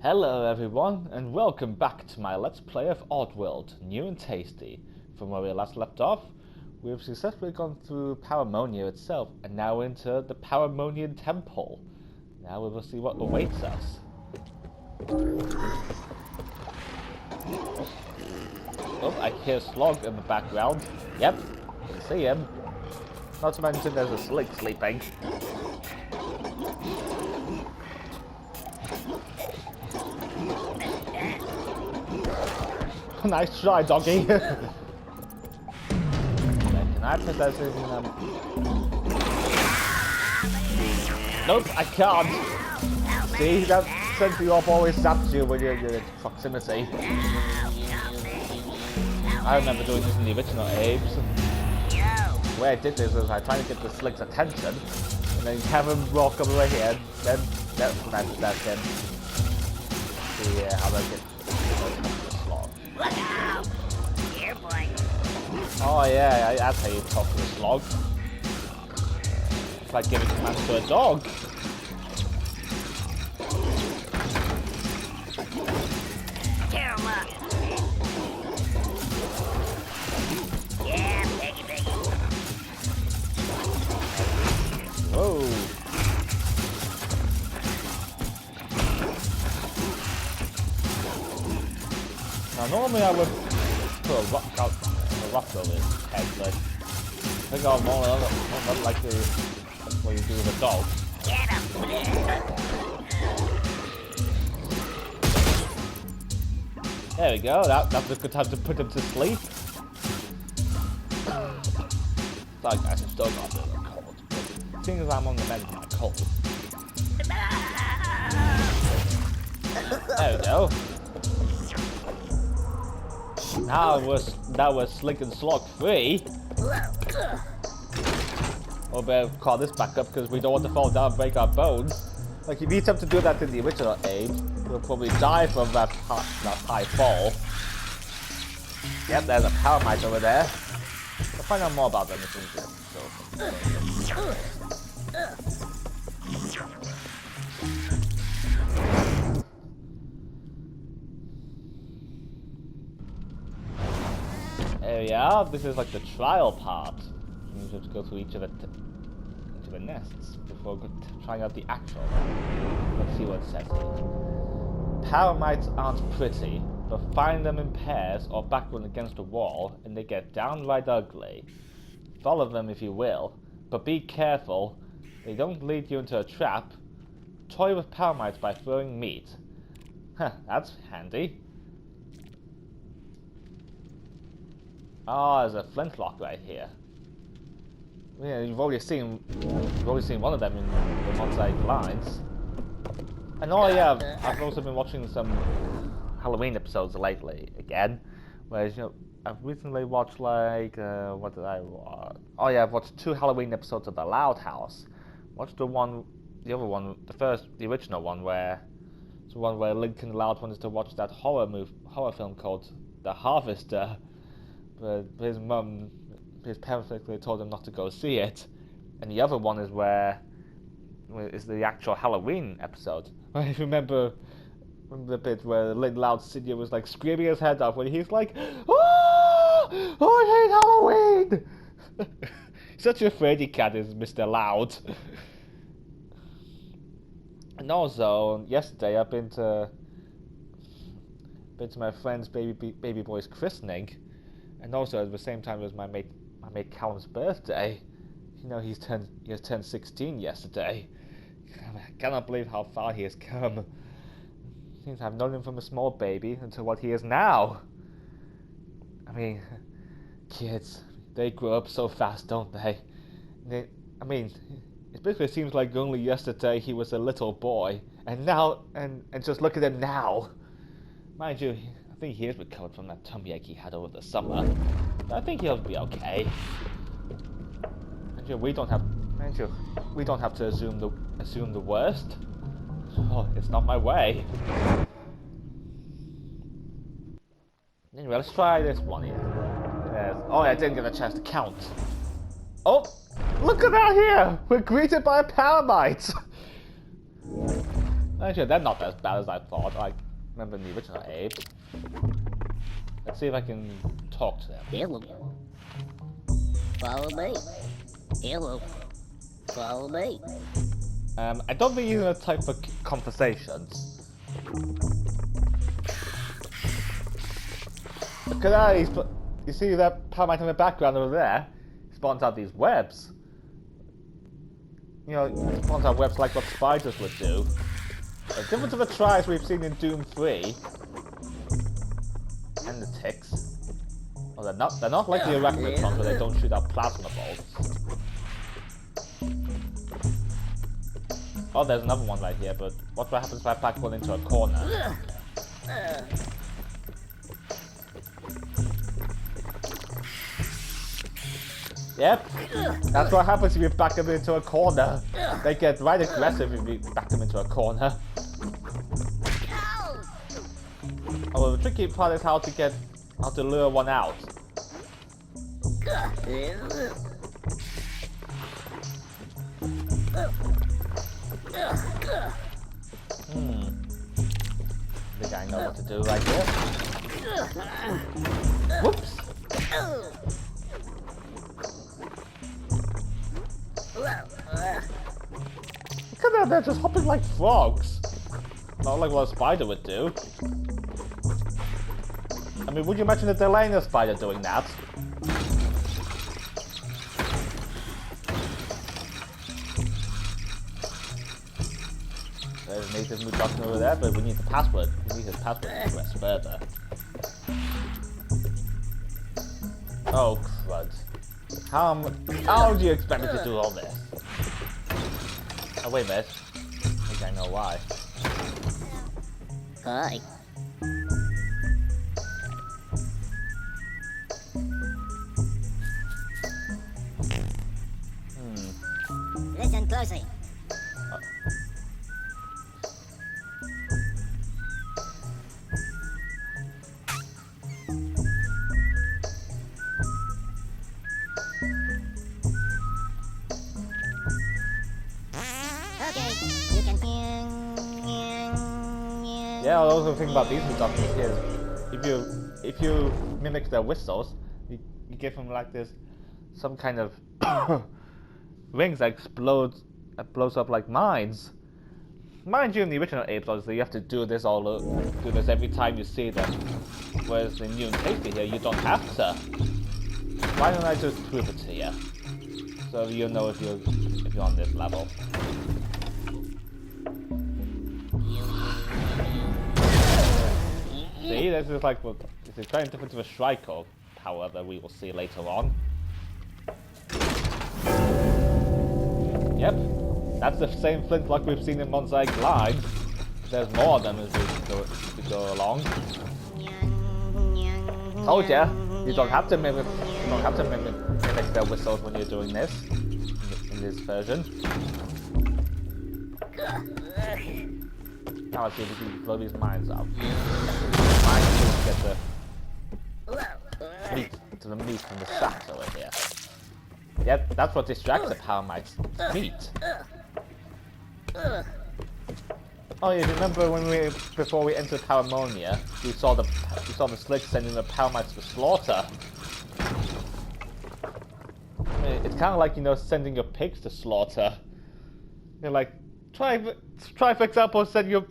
Hello everyone, and welcome back to my Let's Play of Oddworld, new and tasty. From where we last left off, we have successfully gone through Paramonia itself, and now into the Paramonian Temple. Now we will see what awaits us. Oh, I hear Slog in the background. Yep, I can see him. Not to mention there's a Slig sleeping. Nice try, doggy. Can I possess him? Nope, I can't. See, that sensory orb always zaps you when you're in proximity. I remember doing this in the original Apes. The way I did this was I tried to get the Slig's attention, and then have him walk over here, then when I possess him. See how I get. Look out! Here, boy. Oh yeah, that's how you talk to a slog. It's like giving commands to a dog. Tear him up. Yeah, piggy. Whoa. Now normally I would put a rock over his head, but I think I'm more likely what you do with a dog. Get him. There we go, that's a good time to put him to sleep. Sorry guys, I'm still not really cold, but seeing as I'm on the mend for my cold. There we go. Now we're Slig and Slog free. We'll better call this back up because we don't want to fall down and break our bones. Like if you attempt to do that in the original Abe, we'll probably die from that high fall. Yep, there's a Paramite over there. We'll find out more about them if we do. There we are. This is like the trial part. You have to go through each of the nests before trying out the actual one. Let's see what it says here. Paramites aren't pretty, but find them in pairs or backward against a wall, and they get downright ugly. Follow them if you will, but be careful. They don't lead you into a trap. Toy with Paramites by throwing meat. Huh, that's handy. Oh, there's a flintlock right here. Yeah, you've already seen one of them in the mosaic lines. And oh yeah, I've also been watching some Halloween episodes lately again. Whereas I've recently watched like what did I watch? Oh yeah, I've watched 2 Halloween episodes of The Loud House. Watched the other one, the original one where it's the one where Lincoln Loud wanted to watch that horror film called The Harvester. But his parents basically told him not to go see it. And the other one is is the actual Halloween episode. I remember the bit where Lynn Loud Senior was like screaming his head off when he's like, "Oh, I hate Halloween!" Such a fraidy cat is Mr. Loud. And also, yesterday I've been to my friend's baby boy's christening. And also at the same time as my mate Callum's birthday. You know, he turned 16 yesterday. I cannot believe how far he has come. Since I've known him from a small baby until what he is now. I mean, kids, they grow up so fast, don't they? I mean, it basically seems like only yesterday he was a little boy, and now, and just look at him now. Mind you, I think he is recovered from that tummy ache he had over the summer. But I think he'll be okay. We don't have to assume the worst. Oh, it's not my way. Anyway, let's try this one here. Oh, I didn't get a chance to count. Oh, look at that here! We're greeted by a Paramite! Actually, they're not as bad as I thought. I remember in the original Abe. Let's see if I can talk to them. Hello. Follow me. Hello. Follow me. I don't think you know the type of conversations. Look at that, you see that Paramite in the background over there? He spawns out these webs. You know, he spawns out webs like what spiders would do. Different to the tries we've seen in Doom 3. And the ticks. Oh, they're not like the arachnotrons where they don't shoot out plasma bolts. Oh, there's another one right here, but what happens if I pack one into a corner? Yep, that's what happens if you back them into a corner. They get right aggressive if you back them into a corner. Oh, the tricky part is how to lure one out. I think I know what to do right here. Whoops! Look at that, they're just hopping like frogs. Not like what a spider would do. I mean, would you imagine a Delano spider doing that? There's a native mutation over there, but we need the password. We need his password to press further. Oh, crud. How do you expect me to do all this? Oh, wait a minute. I think I know why. Hi. Listen closely. Yeah, the other thing about these mutants is if you mimic their whistles, you give them like this some kind of rings that blows up like mines. Mind you, in the original apes, obviously you have to do this every time you see them. Whereas in New and Tasty here, you don't have to. Why don't I just prove it to you, so you know if you're on this level. See, this is like this is very different to the Striker, however, we will see later on. Yep, that's the same flintlock we've seen in Mosaic Lines. There's more of them as we go along. Told ya, you don't have to mimic their whistles when you're doing this in this version. Now let's see if we can blow these mines up. Mines to get the meat from the sacks over here. Yep, that's what distracts the Paramites. Meat. Oh yeah, remember when before we entered Paramonia, we saw the slick sending the Paramites to slaughter. I mean, it's kind of like, you know, sending your pigs to slaughter. You're like, try for example, send your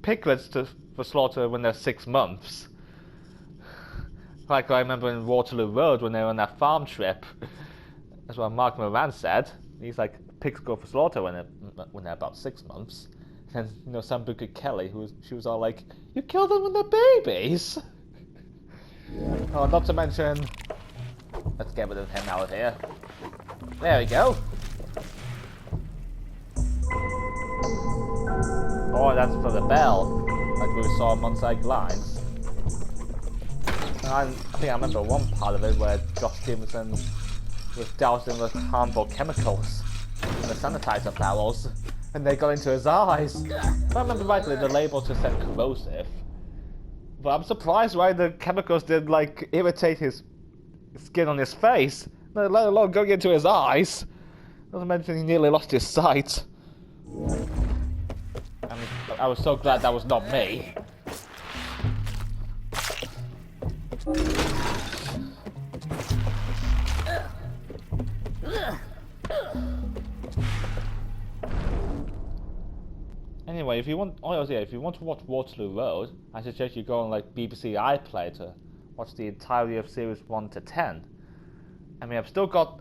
piglets for slaughter when they're 6 months. Like I remember in Waterloo Road when they were on that farm trip. That's what Mark Moran said. He's like, pigs go for slaughter when they're about 6 months. And you know, Sambuca Kelly, she was all like, "You kill them when they're babies." Oh, not to mention, let's get rid of him out of here. There we go. Oh, that's for the bell, like we saw on Mosaic Lines. And I think I remember one part of it where Josh Stevenson was doused in with harmful chemicals in the sanitizer barrels, and they got into his eyes. If I remember rightly, the label just said corrosive. But I'm surprised why the chemicals did like irritate his skin on his face, let alone going into his eyes. Not to mention he nearly lost his sight. I mean, I was so glad that was not me. Anyway, if you want, if you want to watch Waterloo Road, I suggest you go on like BBC iPlayer to watch the entirety of series 1 to 10. I mean, I've still got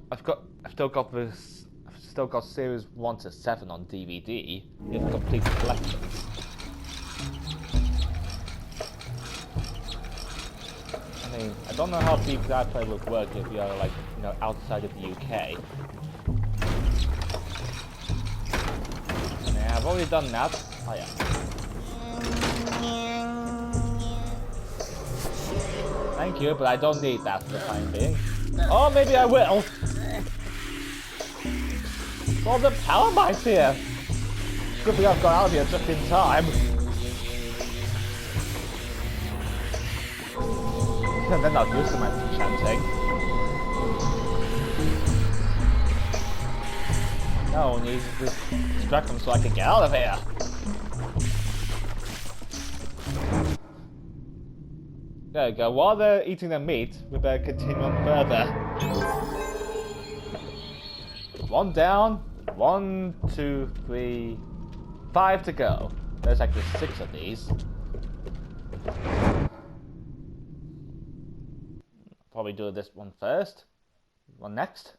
series 1 to 7 on DVD. You have a complete collection. I mean, I don't know how BBC iPlayer would work if you are like, you know, outside of the UK. I've already done that. Oh yeah. Thank you, but I don't need that for the time being. Oh, maybe I will. Oh, the Paramites here. Good thing I've got out of here just in time. And then I'll use my enchanting. No, I need to distract them so I can get out of here. There we go. While they're eating their meat, we better continue on further. 1 down. 1, 2, 3, 5 to go. There's actually 6 of these. Probably do this one first. One next.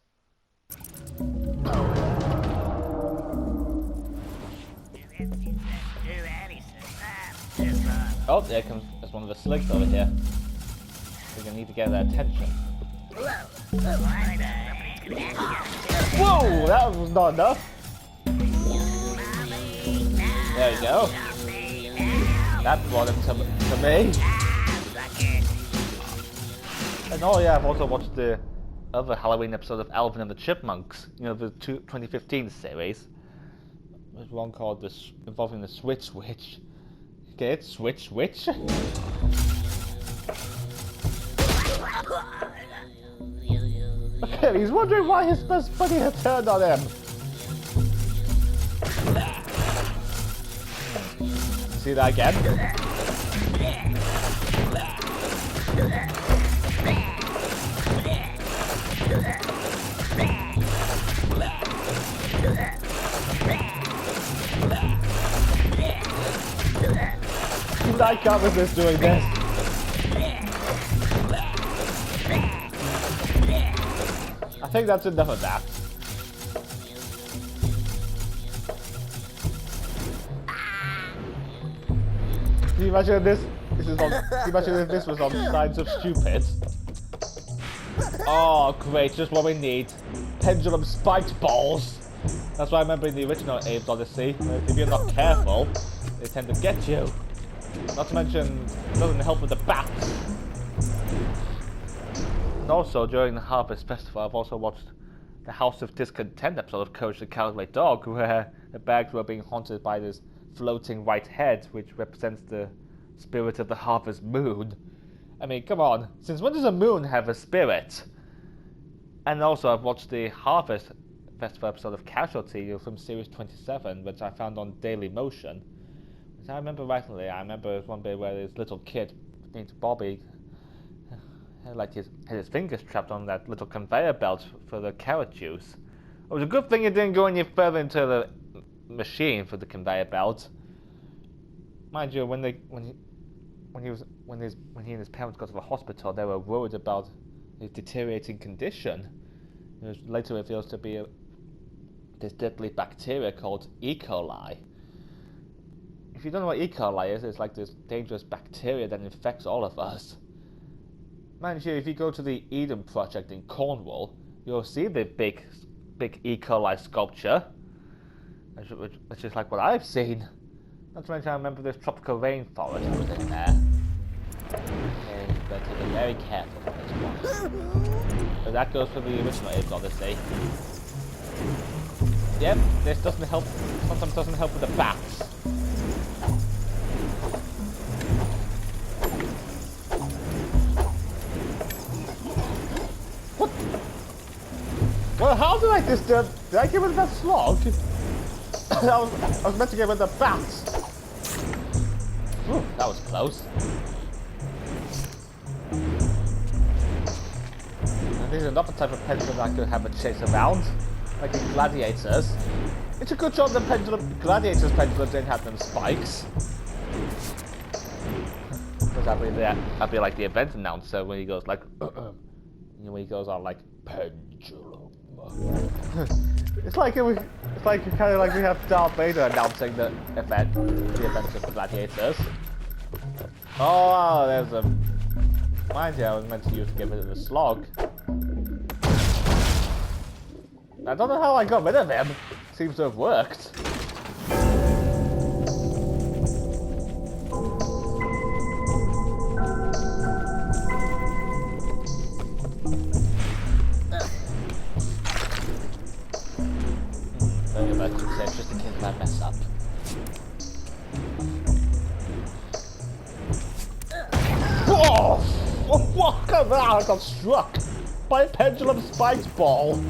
Oh, there's one of the sligs over here. We're gonna need to get their attention. Whoa, that was not enough. There we go. That brought him to me. And oh yeah, I've also watched the other Halloween episode of Alvin and the Chipmunks. You know, the 2015 series. There's one called involving the Switch Witch. Get it? Switch Witch? Okay, he's wondering why his best buddy had turned on him. See that again? I can't resist doing this. I think that's enough of that. Can you imagine this? Can you imagine if this was on Signs of Stupid? Oh, great! Just what we need. Pendulum spiked balls. That's what I remember in the original Abe's Odyssey. If you're not careful, they tend to get you. Not to mention, it doesn't help with the bats. And also, during the Harvest Festival, I've also watched the House of Discontent episode of Courage the Cowardly Dog, where the bags were being haunted by this floating white head, which represents the spirit of the harvest moon. I mean, come on, since when does a moon have a spirit? And also, I've watched the Harvest Festival episode of Casualty from Series 27, which I found on Daily Motion. I remember rightly, I remember one bit where this little kid named Bobby had his fingers trapped on that little conveyor belt for the carrot juice. It was a good thing it didn't go any further into the machine for the conveyor belt. Mind you, when he and his parents got to the hospital, they were worried about his deteriorating condition. It was later revealed to be this deadly bacteria called E. coli. If you don't know what E. coli is, it's like this dangerous bacteria that infects all of us. Mind you, if you go to the Eden Project in Cornwall, you'll see the big E. coli sculpture, which is like what I've seen. Not to mention, I remember this tropical rainforest was in there. Okay, better be very careful with this one. So that goes for the original Abe's Odyssey. Yep, this doesn't help. Sometimes doesn't help with the bats. What? Well, how did I disturb? Did I get rid of that slog? I was meant to get rid of the bats. Ooh, that was close. And these are not the type of pendulum that could have a chase around, like in gladiators. It's a good job the gladiators pendulum didn't have them spikes. Because that'd be like the event announcer when he goes like, when he goes on like pendulum. It's kind of like we have Darth Vader announcing the event of the gladiators. Oh, there's a. Mind you, I was meant to use to get rid of the slog. I don't know how I got rid of him. Seems to have worked. Just in case I mess up. Whoa! What? Come on! I got struck by a pendulum spiked ball.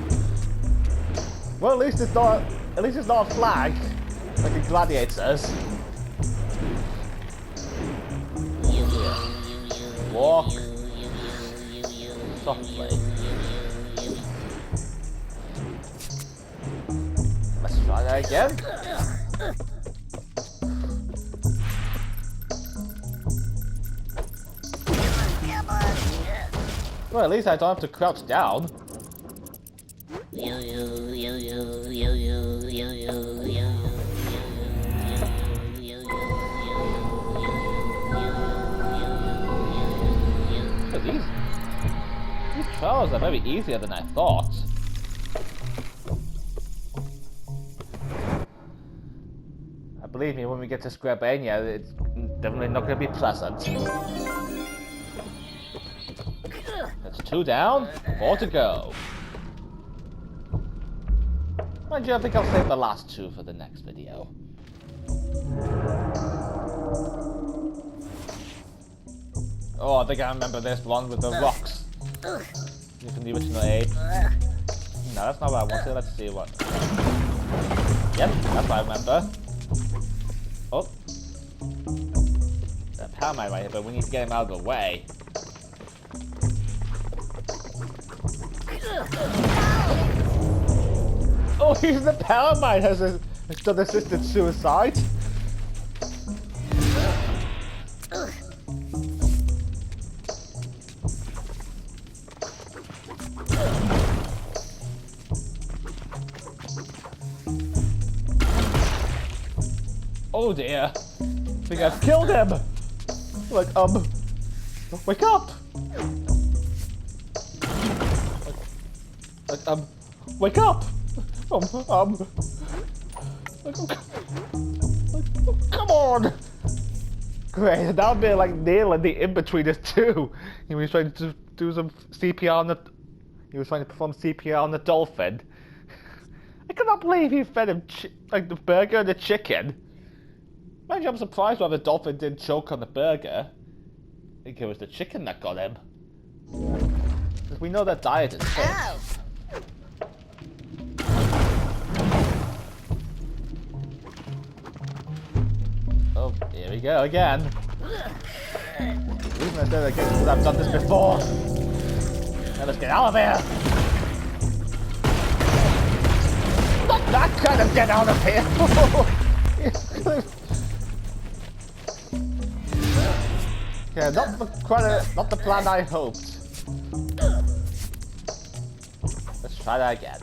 Well, at least it's not a flag like in gladiators. Walk softly. Let's try that again. Well, at least I don't have to crouch down. These trials are very easier than I thought. Believe me, when we get to Squarebania, it's definitely not going to be pleasant. That's 2 down, 4 to go. Mind you, I think I'll save the last 2 for the next video. Oh, I think I remember this one with the rocks. Using the original aid. No, that's not what I wanted. Let's see what. Yep, that's what I remember. Oh. That Paramite right here, but we need to get him out of the way. Oh, he's the Paramite has done assisted suicide. Oh dear. I think I've killed him. Like, wake up. Wake up. Come on. Great, that would be like nailing the in-betweeners too. He was trying to do some CPR on the. He was trying to perform CPR on the dolphin. I cannot believe he fed him like the burger and the chicken. Mind you, I'm surprised why the dolphin didn't choke on the burger. I think it was the chicken that got him. Because we know that diet is fixed. Oh, here we go again. The reason I said that again is because I've done this before. Now let's get out of here. Not that kind of get out of here. Yeah, not the plan I hoped. Let's try that again.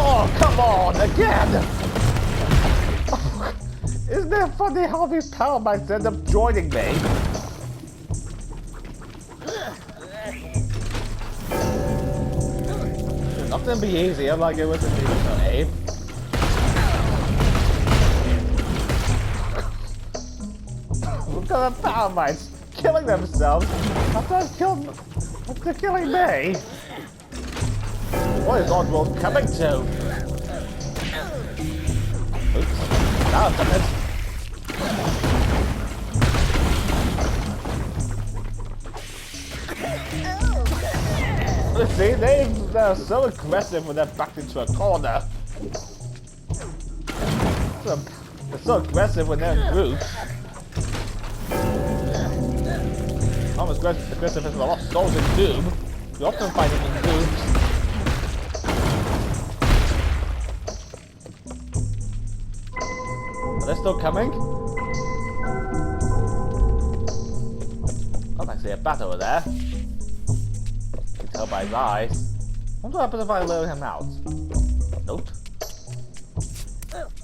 Oh, come on, again! Oh, isn't it funny how these Paramites end up joining me? It's not gonna be easy, unlike it was in the original aim. Look at the Paramites killing themselves after killing me. What is Oddworld coming to? Oops. Now I've done it. See, they're so aggressive when they're backed into a corner. They're so aggressive when they're in groups. Almost aggressive as a lot of souls in Doom. You often find them in groups. Are they still coming? Oh, I see a bat over there. You can tell by his eyes. I wonder what happens if I lure him out. Nope.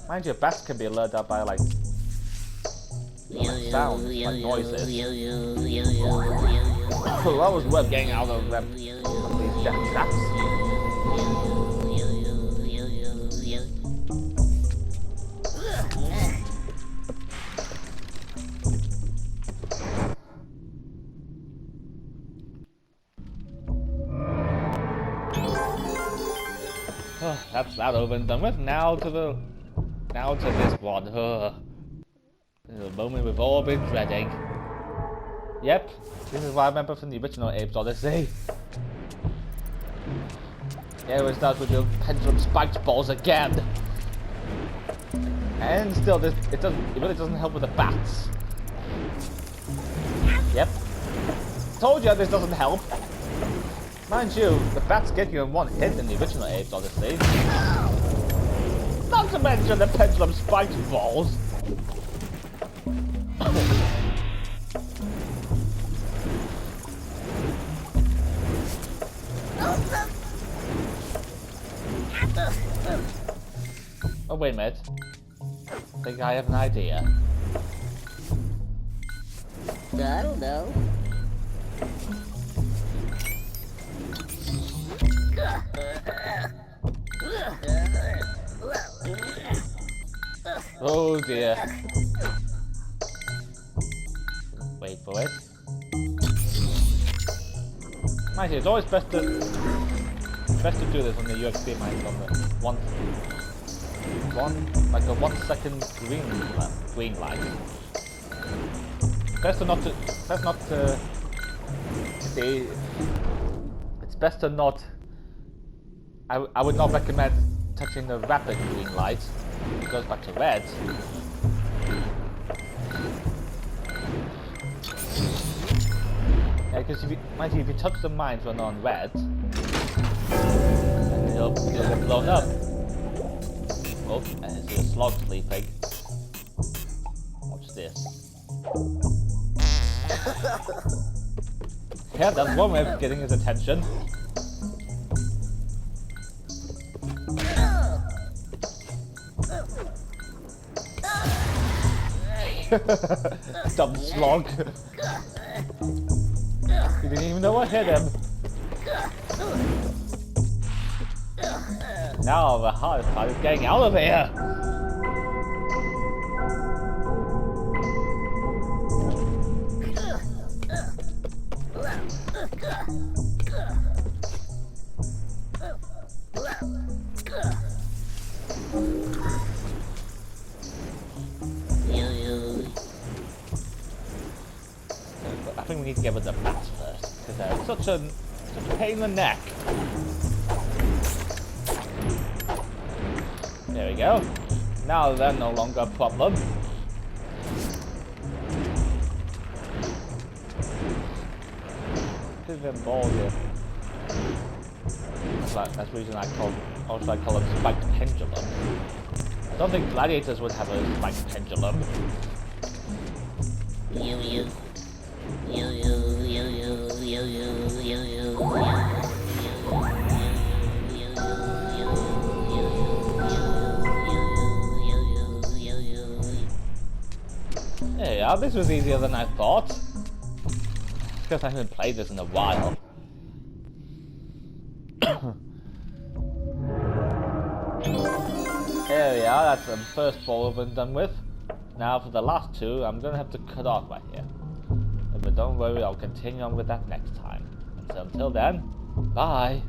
Mind you, bats can be lured out by like sounds, like noises. Oh, that was worth getting out of them. These death traps. Oh, that's that over and done with. Now to this one. The moment we've all been dreading. Yep, this is what I remember from the original Abe's Odyssey. Here it starts with the pendulum spiked balls again. And still, it really doesn't help with the bats. Yep. Told you this doesn't help. Mind you, the bats get you in one hit in the original Abe's Odyssey. Not to mention the pendulum spiked balls. Oh, wait a minute. I think I have an idea. I don't know. Oh dear. Wait for it. Mind you, it's always best to do this when the UXP mine's on the like a 1 second green light. Best not to see. It's best to not. I would not recommend touching the rapid green light. It goes back to red. Yeah, because if you touch the mines when they're on red, then it'll get blown up. Oh, I see a slog sleeping. Watch this. Yeah, that's one way of getting his attention. Dumb slog. He didn't even know what hit him. Now the hardest part is getting out of here. I think we need to get rid of the bats first, because they're such a pain in the neck. There we go. Now they're no longer a problem. Give them balls here. That's the reason I call them spiked pendulum. I don't think gladiators would have a spiked pendulum. Yeah, this was easier than I thought. Because I haven't played this in a while. There we are, that's the first ball over and done with. Now for the last two, I'm going to have to cut off right here. But don't worry, I'll continue on with that next time. So until then, bye!